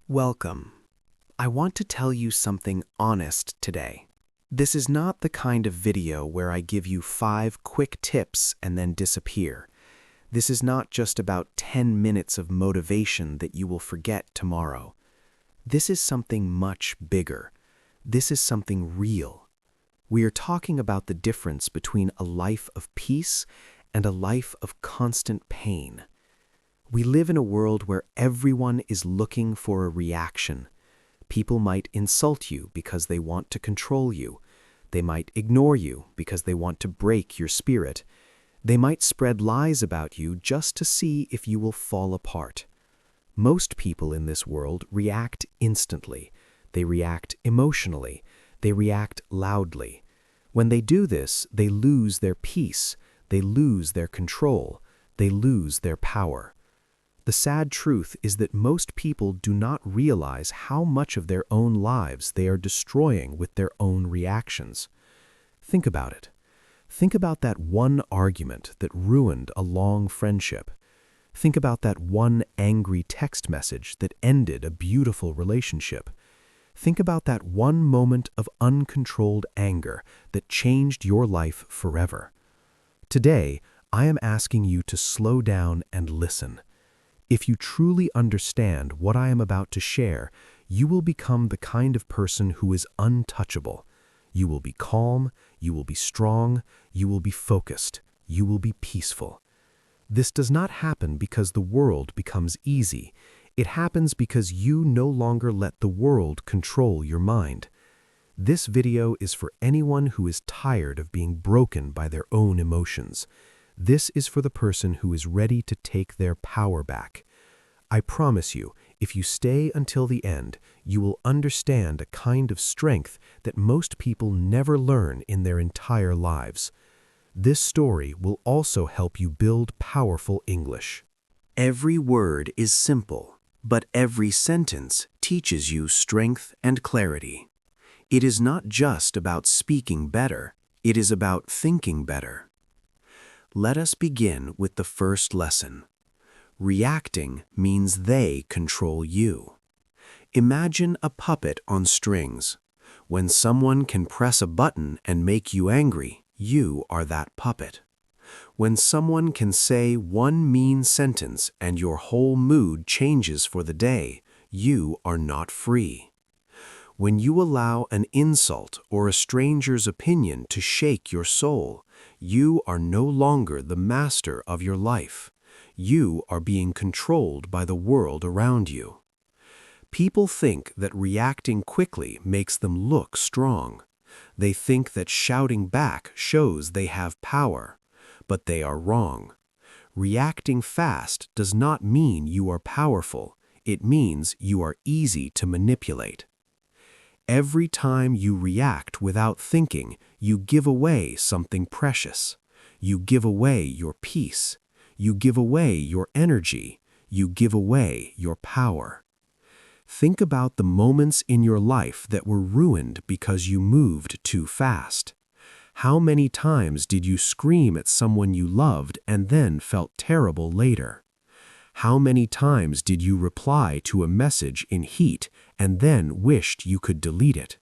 Welcome. I want to tell you something honest today. This is not the kind of video where I give you 5 quick tips and then disappear. This is not just about 10 minutes of motivation that you will forget tomorrow. This is something much bigger. This is something real. We are talking about the difference between a life of peace and a life of constant pain. We live in a world where everyone is looking for a reaction. People might insult you because they want to control you. They might ignore you because they want to break your spirit. They might spread lies about you just to see if you will fall apart. Most people in this world react instantly. They react emotionally. They react loudly. When they do this, they lose their peace. They lose their control. They lose their power. The sad truth is that most people do not realize how much of their own lives they are destroying with their own reactions. Think about it. Think about that one argument that ruined a long friendship. Think about that one angry text message that ended a beautiful relationship. Think about that one moment of uncontrolled anger that changed your life forever. Today, I am asking you to slow down and listen. If you truly understand what I am about to share, you will become the kind of person who is untouchable. You will be calm, you will be strong, you will be focused, you will be peaceful. This does not happen because the world becomes easy. It happens because you no longer let the world control your mind. This video is for anyone who is tired of being broken by their own emotions. This is for the person who is ready to take their power back. I promise you, if you stay until the end, you will understand a kind of strength that most people never learn in their entire lives. This story will also help you build powerful English. Every word is simple, but every sentence teaches you strength and clarity. It is not just about speaking better, it is about thinking better. Let us begin with the first lesson. Reacting means they control you. Imagine a puppet on strings. When someone can press a button and make you angry, you are that puppet. When someone can say one mean sentence and your whole mood changes for the day, you are not free. When you allow an insult or a stranger's opinion to shake your soul, you are no longer the master of your life. You are being controlled by the world around you. People think that reacting quickly makes them look strong. They think that shouting back shows they have power, but they are wrong. Reacting fast does not mean you are powerful. It means you are easy to manipulate. Every time you react without thinking, you give away something precious. You give away your peace. You give away your energy. You give away your power. Think about the moments in your life that were ruined because you moved too fast. How many times did you scream at someone you loved and then felt terrible later? How many times did you reply to a message in heat and then wished you could delete it?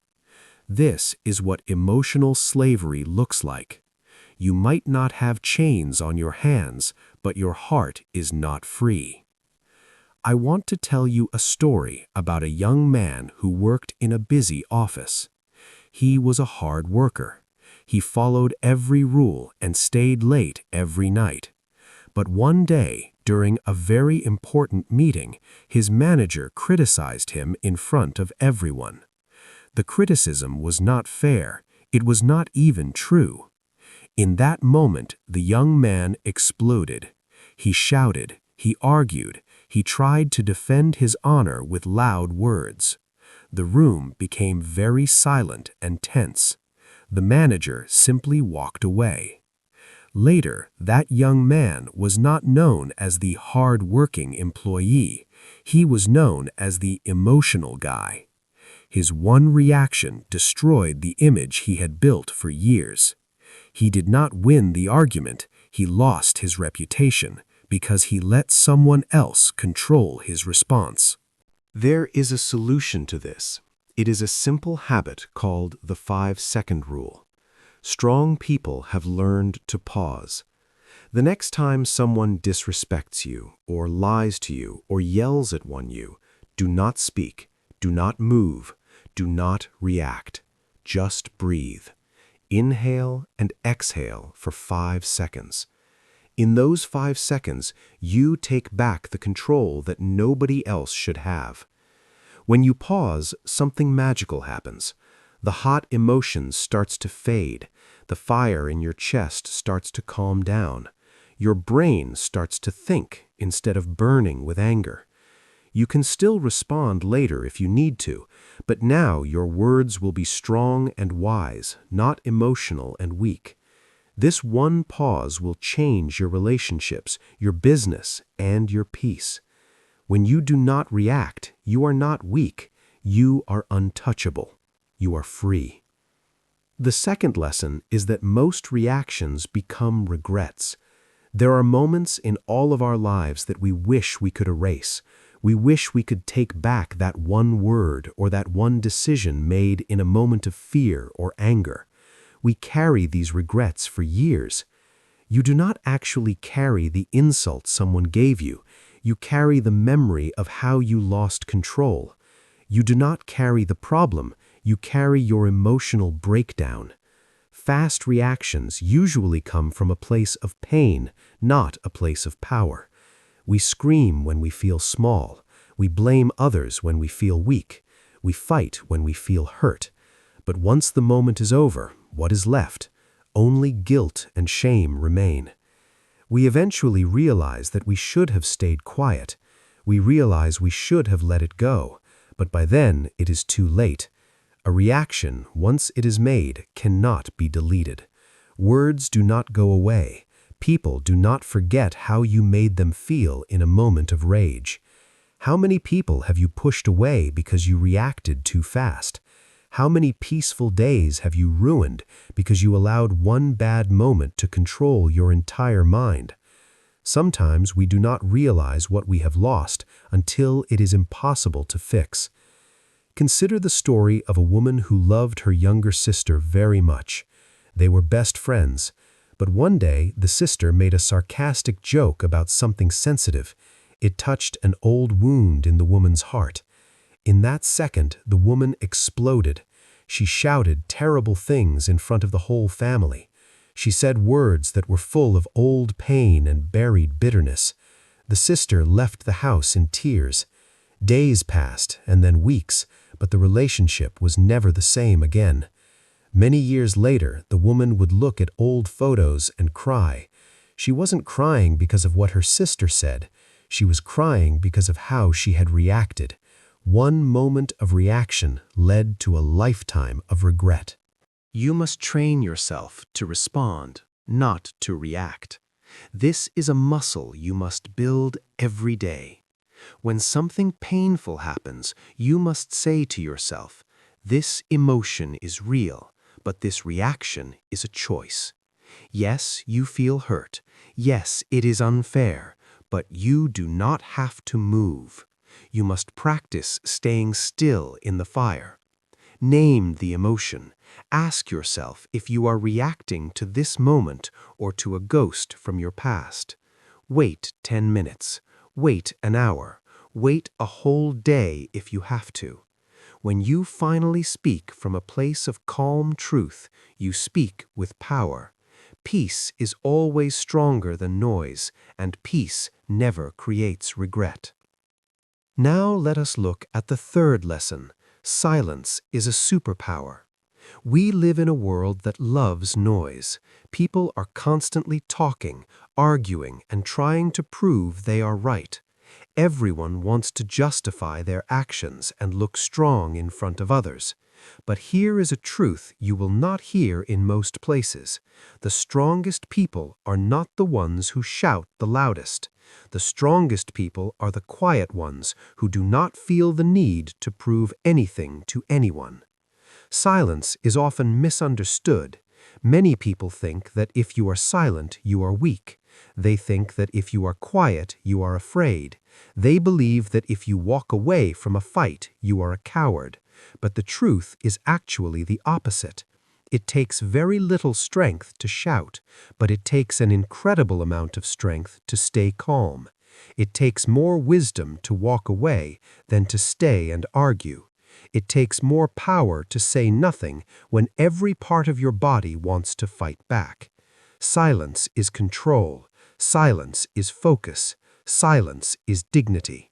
This is what emotional slavery looks like. You might not have chains on your hands, but your heart is not free. I want to tell you a story about a young man who worked in a busy office. He was a hard worker. He followed every rule and stayed late every night. But one day, during a very important meeting, his manager criticized him in front of everyone. The criticism was not fair. It was not even true. In that moment, the young man exploded. He shouted, he argued, he tried to defend his honor with loud words. The room became very silent and tense. The manager simply walked away. Later, that young man was not known as the hard-working employee. He was known as the emotional guy. His one reaction destroyed the image he had built for years. He did not win the argument, he lost his reputation because he let someone else control his response. There is a solution to this. It is a simple habit called the 5-second rule. Strong people have learned to pause. The next time someone disrespects you, or lies to you, or yells at you, do not speak, do not move, do not react. Just breathe. Inhale and exhale for 5 seconds. In those 5 seconds, you take back the control that nobody else should have. When you pause, something magical happens. The hot emotion starts to fade. The fire in your chest starts to calm down. Your brain starts to think instead of burning with anger. You can still respond later if you need to, but now your words will be strong and wise, not emotional and weak. This one pause will change your relationships, your business, and your peace. When you do not react, you are not weak. You are untouchable. You are free. The second lesson is that most reactions become regrets. There are moments in all of our lives that we wish we could erase. We wish we could take back that one word or that one decision made in a moment of fear or anger. We carry these regrets for years. You do not actually carry the insult someone gave you. You carry the memory of how you lost control. You do not carry the problem. You carry your emotional breakdown. Fast reactions usually come from a place of pain, not a place of power. We scream when we feel small. We blame others when we feel weak. We fight when we feel hurt. But once the moment is over, what is left? Only guilt and shame remain. We eventually realize that we should have stayed quiet. We realize we should have let it go, but by then it is too late. A reaction, once it is made, cannot be deleted. Words do not go away. People do not forget how you made them feel in a moment of rage. How many people have you pushed away because you reacted too fast? How many peaceful days have you ruined because you allowed one bad moment to control your entire mind? Sometimes we do not realize what we have lost until it is impossible to fix. Consider the story of a woman who loved her younger sister very much. They were best friends, but one day the sister made a sarcastic joke about something sensitive. It touched an old wound in the woman's heart. In that second, the woman exploded. She shouted terrible things in front of the whole family. She said words that were full of old pain and buried bitterness. The sister left the house in tears. Days passed, and then weeks, but the relationship was never the same again. Many years later, the woman would look at old photos and cry. She wasn't crying because of what her sister said. She was crying because of how she had reacted. One moment of reaction led to a lifetime of regret. You must train yourself to respond, not to react. This is a muscle you must build every day. When something painful happens, you must say to yourself, "This emotion is real, but this reaction is a choice." Yes, you feel hurt. Yes, it is unfair, but you do not have to move. You must practice staying still in the fire. Name the emotion. Ask yourself if you are reacting to this moment or to a ghost from your past. Wait 10 minutes. Wait an hour. Wait a whole day if you have to. When you finally speak from a place of calm truth, you speak with power. Peace is always stronger than noise, and peace never creates regret. Now let us look at the third lesson. Silence is a superpower. We live in a world that loves noise. People are constantly talking, arguing, and trying to prove they are right. Everyone wants to justify their actions and look strong in front of others. But here is a truth you will not hear in most places. The strongest people are not the ones who shout the loudest. The strongest people are the quiet ones who do not feel the need to prove anything to anyone. Silence is often misunderstood. Many people think that if you are silent, you are weak. They think that if you are quiet, you are afraid. They believe that if you walk away from a fight, you are a coward. But the truth is actually the opposite. It takes very little strength to shout, but it takes an incredible amount of strength to stay calm. It takes more wisdom to walk away than to stay and argue. It takes more power to say nothing when every part of your body wants to fight back. Silence is control. Silence is focus. Silence is dignity.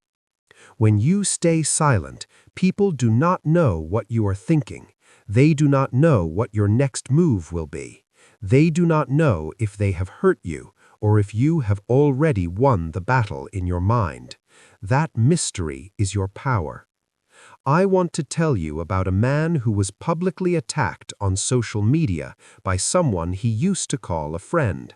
When you stay silent, people do not know what you are thinking. They do not know what your next move will be. They do not know if they have hurt you or if you have already won the battle in your mind. That mystery is your power. I want to tell you about a man who was publicly attacked on social media by someone he used to call a friend.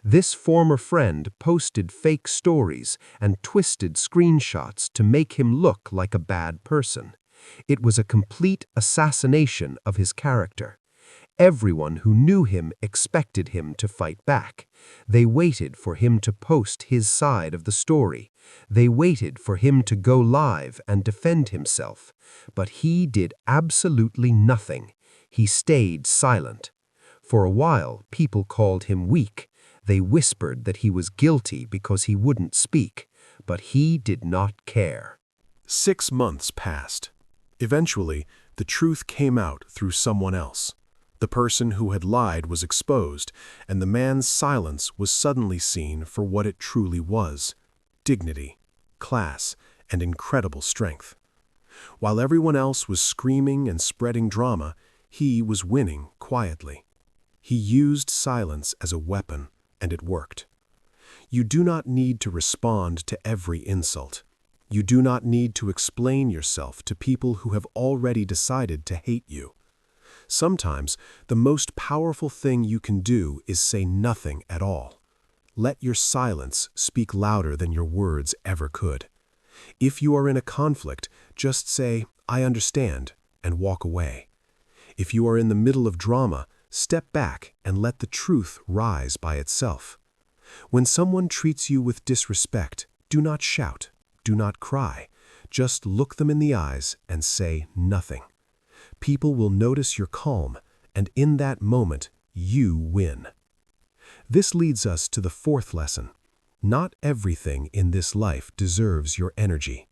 This former friend posted fake stories and twisted screenshots to make him look like a bad person. It was a complete assassination of his character. Everyone who knew him expected him to fight back. They waited for him to post his side of the story. They waited for him to go live and defend himself. But he did absolutely nothing. He stayed silent. For a while, people called him weak. They whispered that he was guilty because he wouldn't speak. But he did not care. 6 months passed. Eventually, the truth came out through someone else. The person who had lied was exposed, and the man's silence was suddenly seen for what it truly was: dignity, class, and incredible strength. While everyone else was screaming and spreading drama, he was winning quietly. He used silence as a weapon, and it worked. You do not need to respond to every insult. You do not need to explain yourself to people who have already decided to hate you. Sometimes, the most powerful thing you can do is say nothing at all. Let your silence speak louder than your words ever could. If you are in a conflict, just say, "I understand," and walk away. If you are in the middle of drama, step back and let the truth rise by itself. When someone treats you with disrespect, do not shout, do not cry. Just look them in the eyes and say nothing. People will notice your calm, and in that moment, you win. This leads us to the 4th lesson. Not everything in this life deserves your energy.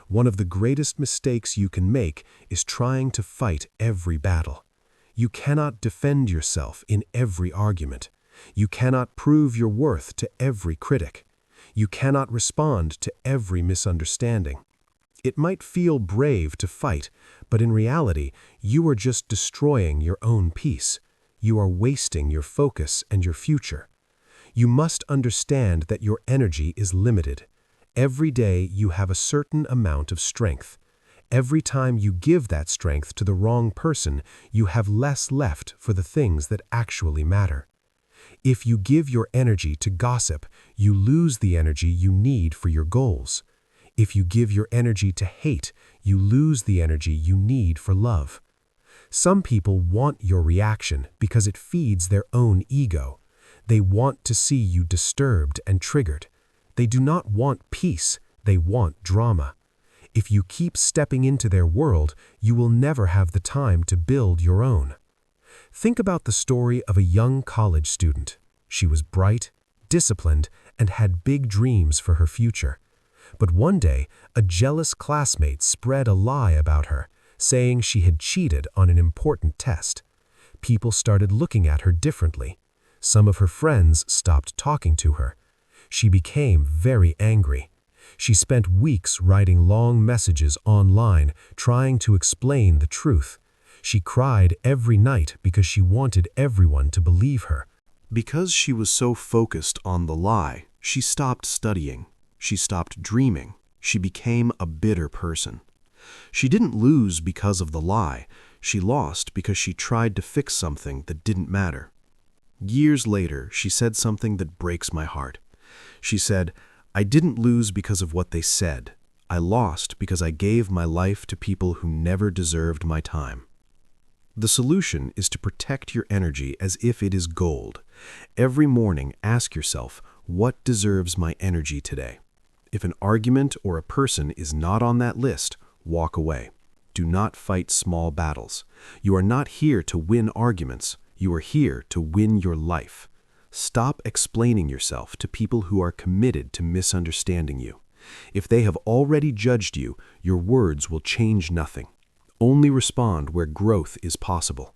One of the greatest mistakes you can make is trying to fight every battle. You cannot defend yourself in every argument. You cannot prove your worth to every critic. You cannot respond to every misunderstanding. It might feel brave to fight, but in reality, you are just destroying your own peace. You are wasting your focus and your future. You must understand that your energy is limited. Every day you have a certain amount of strength. Every time you give that strength to the wrong person, you have less left for the things that actually matter. If you give your energy to gossip, you lose the energy you need for your goals. If you give your energy to hate, you lose the energy you need for love. Some people want your reaction because it feeds their own ego. They want to see you disturbed and triggered. They do not want peace, they want drama. If you keep stepping into their world, you will never have the time to build your own. Think about the story of a young college student. She was bright, disciplined, and had big dreams for her future. But one day, a jealous classmate spread a lie about her, saying she had cheated on an important test. People started looking at her differently. Some of her friends stopped talking to her. She became very angry. She spent weeks writing long messages online, trying to explain the truth. She cried every night because she wanted everyone to believe her. Because she was so focused on the lie, she stopped studying. She stopped dreaming. She became a bitter person. She didn't lose because of the lie. She lost because she tried to fix something that didn't matter. Years later, she said something that breaks my heart. She said, "I didn't lose because of what they said. I lost because I gave my life to people who never deserved my time." The solution is to protect your energy as if it is gold. Every morning, ask yourself, what deserves my energy today? If an argument or a person is not on that list, walk away. Do not fight small battles. You are not here to win arguments. You are here to win your life. Stop explaining yourself to people who are committed to misunderstanding you. If they have already judged you, your words will change nothing. Only respond where growth is possible.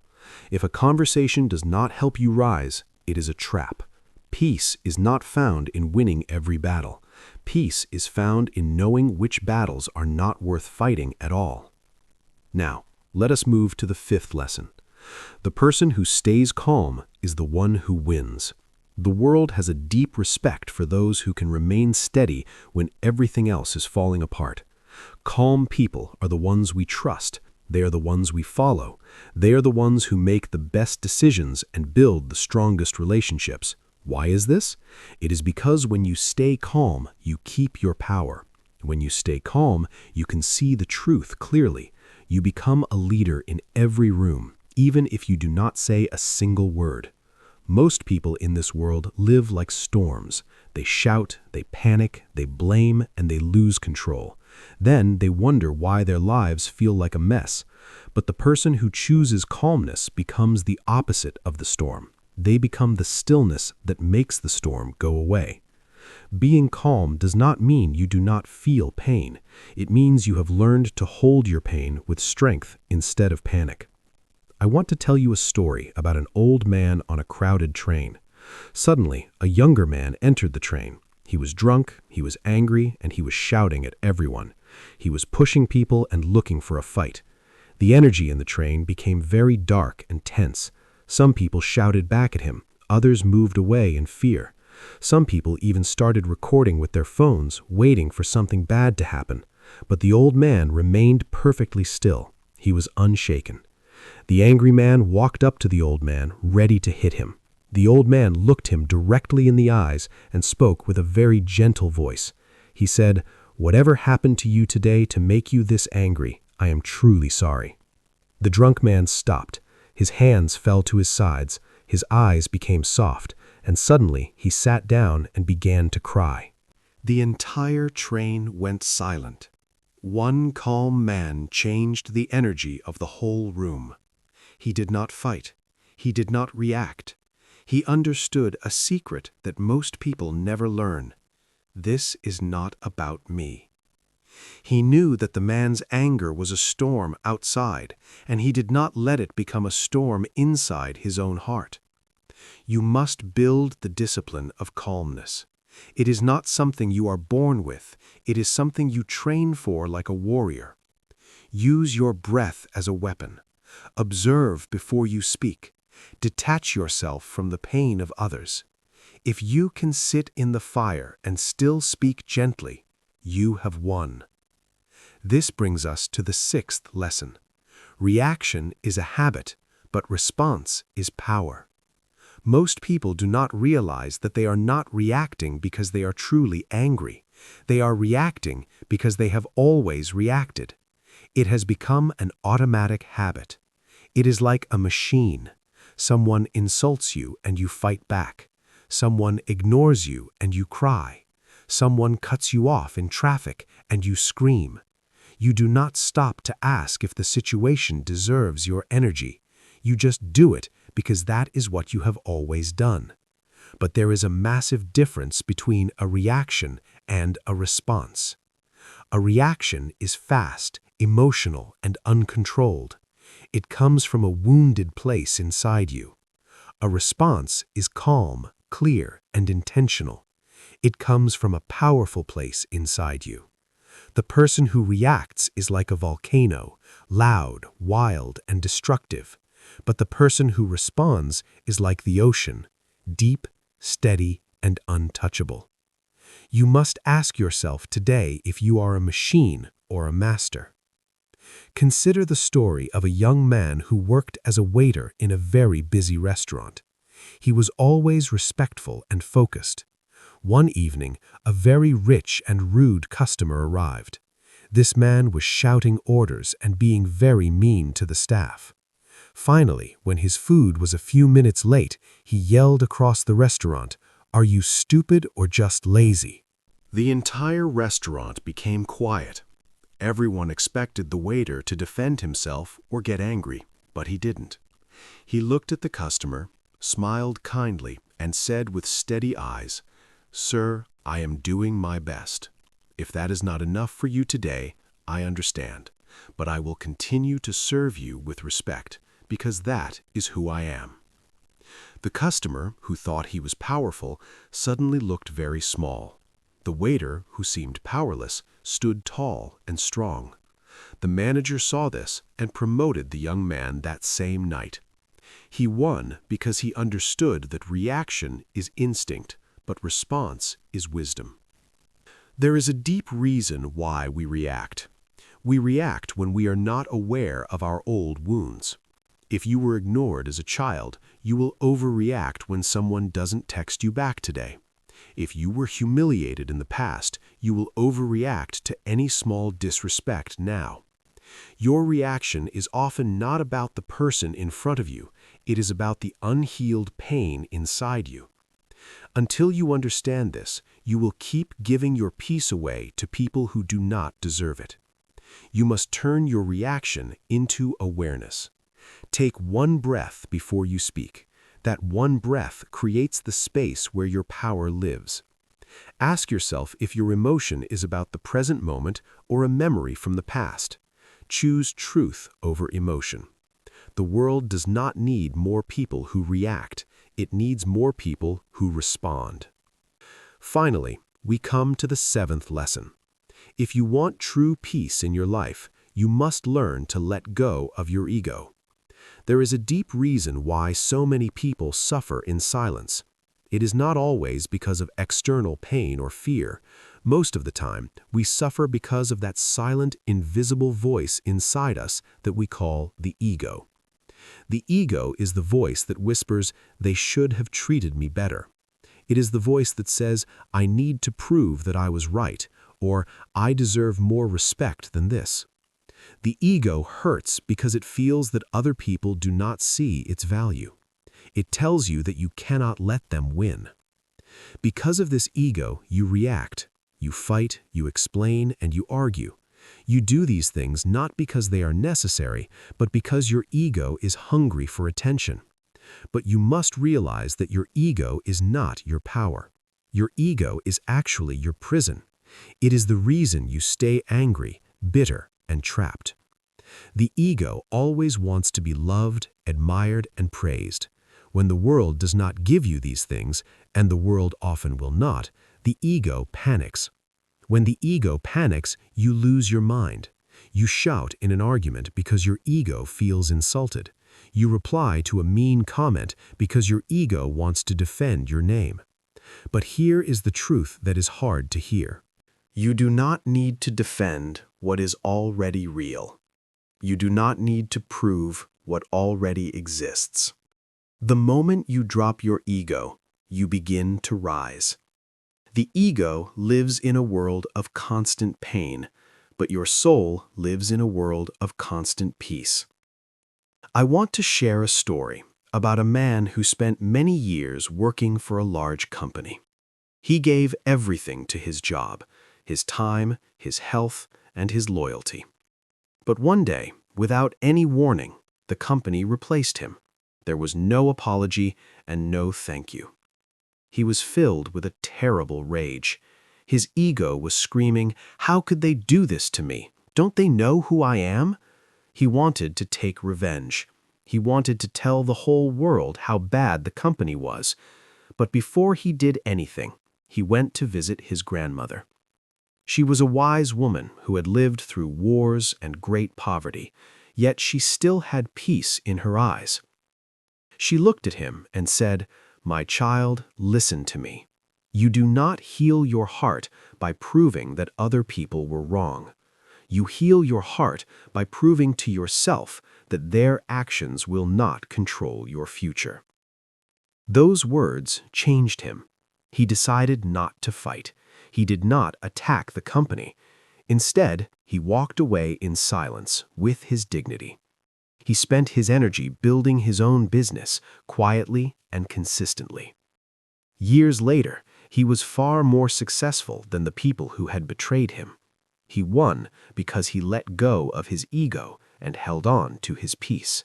If a conversation does not help you rise, it is a trap. Peace is not found in winning every battle. Peace is found in knowing which battles are not worth fighting at all. Now, let us move to the fifth lesson. The person who stays calm is the one who wins. The world has a deep respect for those who can remain steady when everything else is falling apart. Calm people are the ones we trust. They are the ones we follow. They are the ones who make the best decisions and build the strongest relationships. Why is this? It is because when you stay calm, you keep your power. When you stay calm, you can see the truth clearly. You become a leader in every room, even if you do not say a single word. Most people in this world live like storms. They shout, they panic, they blame, and they lose control. Then they wonder why their lives feel like a mess. But the person who chooses calmness becomes the opposite of the storm. They become the stillness that makes the storm go away. Being calm does not mean you do not feel pain. It means you have learned to hold your pain with strength instead of panic. I want to tell you a story about an old man on a crowded train. Suddenly, a younger man entered the train. He was drunk, he was angry, and he was shouting at everyone. He was pushing people and looking for a fight. The energy in the train became very dark and tense. Some people shouted back at him. Others moved away in fear. Some people even started recording with their phones, waiting for something bad to happen. But the old man remained perfectly still. He was unshaken. The angry man walked up to the old man, ready to hit him. The old man looked him directly in the eyes and spoke with a very gentle voice. He said, "Whatever happened to you today to make you this angry, I am truly sorry." The drunk man stopped. His hands fell to his sides, his eyes became soft, and suddenly he sat down and began to cry. The entire train went silent. One calm man changed the energy of the whole room. He did not fight. He did not react. He understood a secret that most people never learn. This is not about me. He knew that the man's anger was a storm outside, and he did not let it become a storm inside his own heart. You must build the discipline of calmness. It is not something you are born with. It is something you train for like a warrior. Use your breath as a weapon. Observe before you speak. Detach yourself from the pain of others. If you can sit in the fire and still speak gently, you have won. This brings us to the sixth lesson. Reaction is a habit, but response is power. Most people do not realize that they are not reacting because they are truly angry. They are reacting because they have always reacted. It has become an automatic habit. It is like a machine. Someone insults you and you fight back. Someone ignores you and you cry. Someone cuts you off in traffic and you scream. You do not stop to ask if the situation deserves your energy. You just do it because that is what you have always done. But there is a massive difference between a reaction and a response. A reaction is fast, emotional, and uncontrolled. It comes from a wounded place inside you. A response is calm, clear, and intentional. It comes from a powerful place inside you. The person who reacts is like a volcano, loud, wild, and destructive. But the person who responds is like the ocean, deep, steady, and untouchable. You must ask yourself today if you are a machine or a master. Consider the story of a young man who worked as a waiter in a very busy restaurant. He was always respectful and focused. One evening, a very rich and rude customer arrived. This man was shouting orders and being very mean to the staff. Finally, when his food was a few minutes late, he yelled across the restaurant, "Are you stupid or just lazy?" The entire restaurant became quiet. Everyone expected the waiter to defend himself or get angry, but he didn't. He looked at the customer, smiled kindly, and said with steady eyes, "Sir, I am doing my best. If that is not enough for you today, I understand, but I will continue to serve you with respect, because that is who I am." The customer, who thought he was powerful, suddenly looked very small. The waiter, who seemed powerless, stood tall and strong. The manager saw this and promoted the young man that same night. He won because he understood that reaction is instinct, but response is wisdom. There is a deep reason why we react. We react when we are not aware of our old wounds. If you were ignored as a child, you will overreact when someone doesn't text you back today. If you were humiliated in the past, you will overreact to any small disrespect now. Your reaction is often not about the person in front of you, it is about the unhealed pain inside you. Until you understand this, you will keep giving your peace away to people who do not deserve it. You must turn your reaction into awareness. Take one breath before you speak. That one breath creates the space where your power lives. Ask yourself if your emotion is about the present moment or a memory from the past. Choose truth over emotion. The world does not need more people who react. It needs more people who respond. Finally, we come to the seventh lesson. If you want true peace in your life, you must learn to let go of your ego. There is a deep reason why so many people suffer in silence. It is not always because of external pain or fear. Most of the time, we suffer because of that silent, invisible voice inside us that we call the ego. The ego is the voice that whispers, "They should have treated me better." It is the voice that says, "I need to prove that I was right," or "I deserve more respect than this." The ego hurts because it feels that other people do not see its value. It tells you that you cannot let them win. Because of this ego, you react. You fight, you explain, and you argue. You do these things not because they are necessary, but because your ego is hungry for attention. But you must realize that your ego is not your power. Your ego is actually your prison. It is the reason you stay angry, bitter, and trapped. The ego always wants to be loved, admired, and praised. When the world does not give you these things, and the world often will not, the ego panics. When the ego panics, you lose your mind. You shout in an argument because your ego feels insulted. You reply to a mean comment because your ego wants to defend your name. But here is the truth that is hard to hear. You do not need to defend what is already real. You do not need to prove what already exists. The moment you drop your ego, you begin to rise. The ego lives in a world of constant pain, but your soul lives in a world of constant peace. I want to share a story about a man who spent many years working for a large company. He gave everything to his job, his time, his health, and his loyalty. But one day, without any warning, the company replaced him. There was no apology and no thank you. He was filled with a terrible rage. His ego was screaming, "How could they do this to me? Don't they know who I am?" He wanted to take revenge. He wanted to tell the whole world how bad the company was. But before he did anything, he went to visit his grandmother. She was a wise woman who had lived through wars and great poverty, yet she still had peace in her eyes. She looked at him and said, "My child, listen to me. You do not heal your heart by proving that other people were wrong. You heal your heart by proving to yourself that their actions will not control your future." Those words changed him. He decided not to fight. He did not attack the company. Instead, he walked away in silence with his dignity. He spent his energy building his own business quietly and consistently. Years later, he was far more successful than the people who had betrayed him. He won because he let go of his ego and held on to his peace.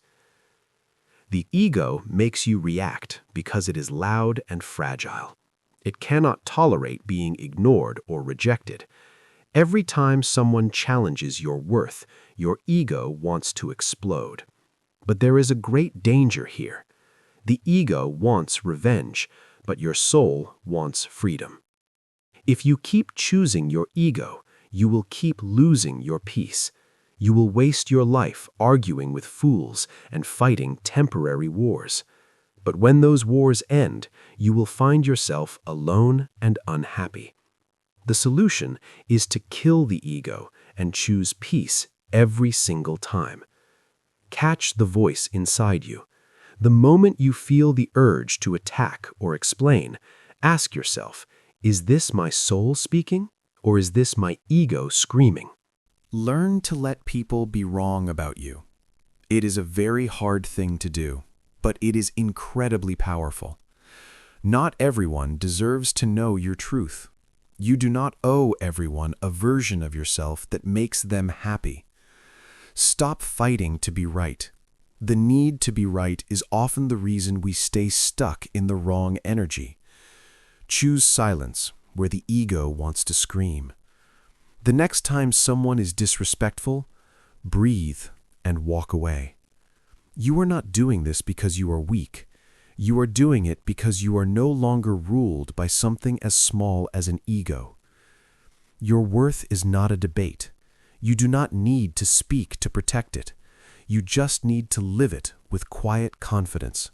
The ego makes you react because it is loud and fragile. It cannot tolerate being ignored or rejected. Every time someone challenges your worth, your ego wants to explode. But there is a great danger here. The ego wants revenge, but your soul wants freedom. If you keep choosing your ego, you will keep losing your peace. You will waste your life arguing with fools and fighting temporary wars. But when those wars end, you will find yourself alone and unhappy. The solution is to kill the ego and choose peace every single time. Catch the voice inside you. The moment you feel the urge to attack or explain, ask yourself, is this my soul speaking, or is this my ego screaming? Learn to let people be wrong about you. It is a very hard thing to do, but it is incredibly powerful. Not everyone deserves to know your truth. You do not owe everyone a version of yourself that makes them happy. Stop fighting to be right. The need to be right is often the reason we stay stuck in the wrong energy. Choose silence where the ego wants to scream. The next time someone is disrespectful, breathe and walk away. You are not doing this because you are weak. You are doing it because you are no longer ruled by something as small as an ego. Your worth is not a debate. You do not need to speak to protect it. You just need to live it with quiet confidence.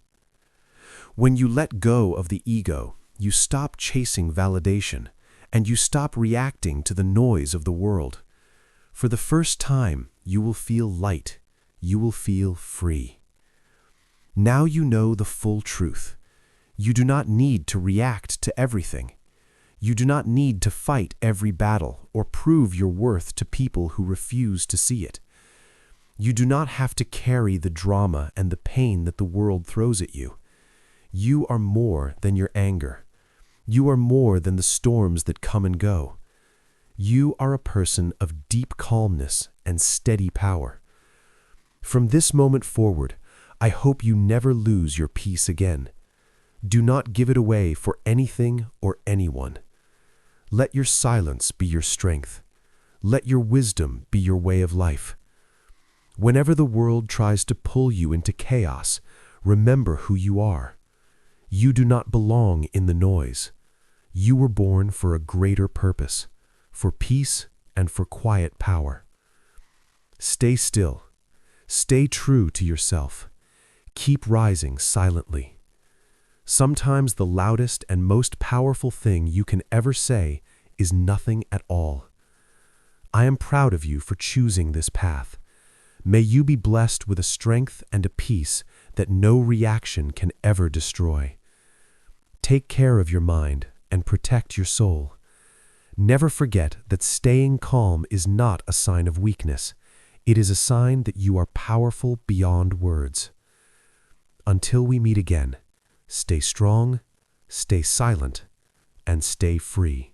When you let go of the ego, you stop chasing validation, and you stop reacting to the noise of the world. For the first time, you will feel light. You will feel free. Now you know the full truth. You do not need to react to everything. You do not need to fight every battle or prove your worth to people who refuse to see it. You do not have to carry the drama and the pain that the world throws at you. You are more than your anger. You are more than the storms that come and go. You are a person of deep calmness and steady power. From this moment forward, I hope you never lose your peace again. Do not give it away for anything or anyone. Let your silence be your strength. Let your wisdom be your way of life. Whenever the world tries to pull you into chaos, remember who you are. You do not belong in the noise. You were born for a greater purpose, for peace and for quiet power. Stay still. Stay true to yourself. Keep rising silently. Sometimes the loudest and most powerful thing you can ever say is nothing at all. I am proud of you for choosing this path. May you be blessed with a strength and a peace that no reaction can ever destroy. Take care of your mind and protect your soul. Never forget that staying calm is not a sign of weakness. It is a sign that you are powerful beyond words. Until we meet again, stay strong, stay silent, and stay free.